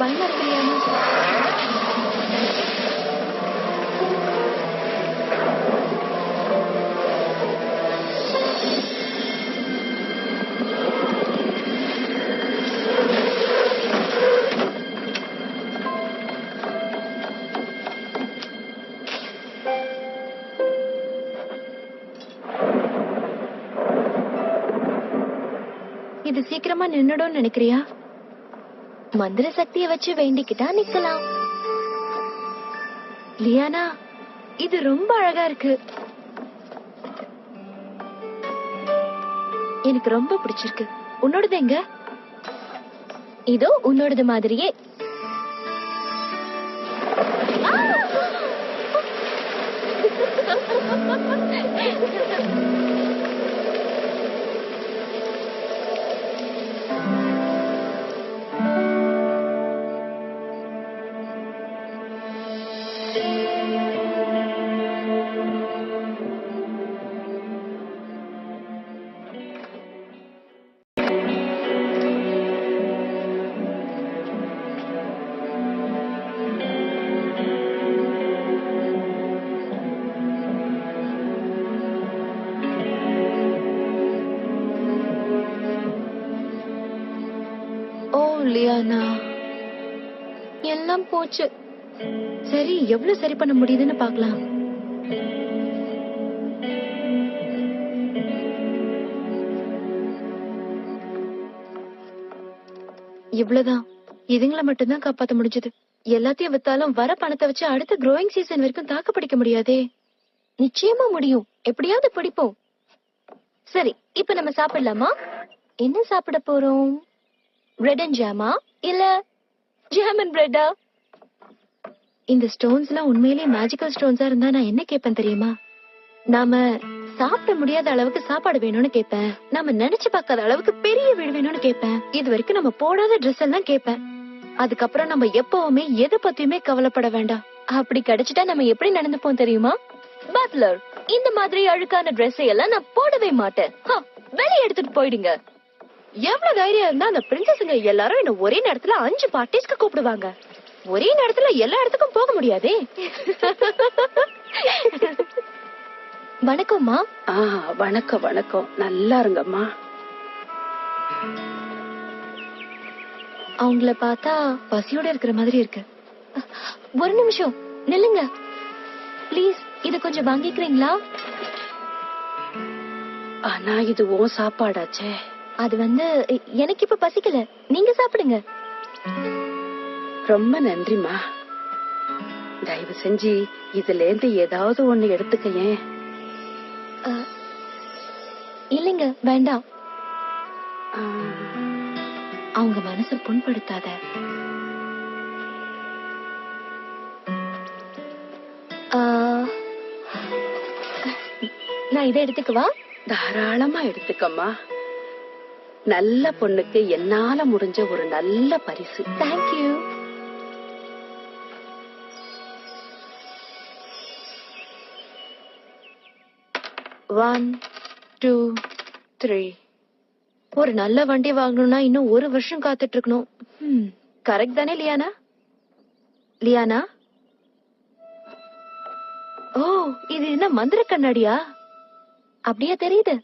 பயமா இருக்கு லியானா. இது சீக்கிரமா நின்னுடும் நினைக்கிறியா? மந்திர சக்தியை வச்சு வேண்டிக்கிட்டா நிக்கலாம். லியானா, இது ரொம்ப அழகா இருக்கு. எனக்கு ரொம்ப பிடிச்சிருக்கு. உன்னோடது எங்க? இதோ உன்னோடது மாதிரியே. லியானா, எல்லாம் போச்சு. சரி, எவ்வளவு சரி பண்ண முடியுதுன்னு பாக்கலாம். இவ்வளவுதான். இதுங்களை மட்டும்தான் காப்பாத்த முடிஞ்சது. எல்லாத்தையும் வித்தாலும் வர பணத்தை வச்சு அடுத்த க்ரோயிங் சீசன் வரைக்கும் தாக்கு பிடிக்க முடியாதே. நிச்சயமா முடியும். எப்படியாவது பிடிப்போம். சரி, இப்ப நம்ம சாப்பிடலாமா? என்ன சாப்பிட போறோம்? பிரெட் அண்ட் ஜாமா இல்ல ஜாம் அண்ட் பிரெட்டா? இந்த ஸ்டோன்ஸ் எல்லாம் உண்மையிலேயே மேஜிக்கல் ஸ்டோன்ஸா இருந்தா நான் என்ன கேட்பேன் தெரியுமா? நாம சாப்பிட முடியாத அளவுக்கு சாப்பாடு வேணும்னு கேட்பேன். நாம நினைச்சு பார்க்காத அளவுக்கு பெரிய வீடு வேணும்னு கேட்பேன். இது வரைக்கும் நம்ம போடாத ட்ரெஸ் எல்லாம் கேட்பேன். அதுக்கப்புறம் நம்ம எப்பவுமே எதை பத்தியுமே கவலைப்பட வேண்டாம். அப்படி கிடைச்சிட்டா நம்ம எப்படி நடந்துப்போம் தெரியுமா? பட்லர், இந்த மாதிரி அழுக்கான ட்ரெஸ் எல்லாம் நான் போடவே மாட்டேன். வெளியே எடுத்துட்டு போயிடுங்க. எவ்வளவு தைரியம் இருந்தா அந்த பிரின்சஸ்ங்க எல்லாரும் என்ன ஒரே நேரத்துல 5 பார்ட்டிஸ்க்கு கூப்பிடுவாங்க. ஒரே நேரத்துல எல்லா இடத்துக்கும் போக முடியாதே. வணக்கம்மா. வணக்கம் வணக்கம். நல்லா இருங்கம்மா. அவங்கள பார்த்தா பசியோட இருக்கிற மாதிரி இருக்கு. ஒரு நிமிஷம் நில்லுங்க ப்ளீஸ். இது கொஞ்சம் வாங்கிக்கிறீங்களா? ஆனா இது உன் சாப்பாடாச்சே. அது எனக்கு இப்ப பசிக்கல. நீங்க சாப்பிடுங்க. ரொம்ப நன்றிமா. தயவு செஞ்சு இதுல இருந்து ஏதாவது ஒண்ணு எடுத்துக்கேன். இல்லைங்க, வேண்டாம். அவங்க மனசு புண்படுத்தாத. நான் இதை எடுத்துக்குவா? தாராளமா எடுத்துக்கம்மா. நல்ல பொண்ணுக்கு என்னால முடிஞ்ச ஒரு நல்ல பரிசு. தேங்க்யூ. One, two, three. ஒரு நல்ல வண்டி வாங்கணும்னா இன்னும் 1 வருஷம் காத்துட்டு இருக்கணும். கரெக்ட் தானே லியானா? லியானா, ஓ இது என்ன மந்திர கண்ணாடியா? அப்படியா தெரியுது.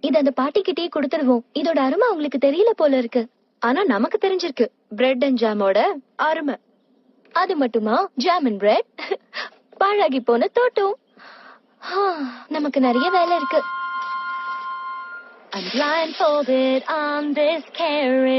இது அந்த பாட்டிக்கிட்டே கொடுத்துருவோம். இதோட அருமை அவங்களுக்கு தெரியல போல இருக்கு. ஆனா நமக்கு தெரிஞ்சிருக்கு பிரெட் அண்ட் ஜாமோட அருமை. அது மட்டுமா, ஜாம் அண்ட் பிரெட், பாழாகி போன தோட்டம். நமக்கு நிறைய வேலை இருக்கு. I'm blindfolded on this carriage.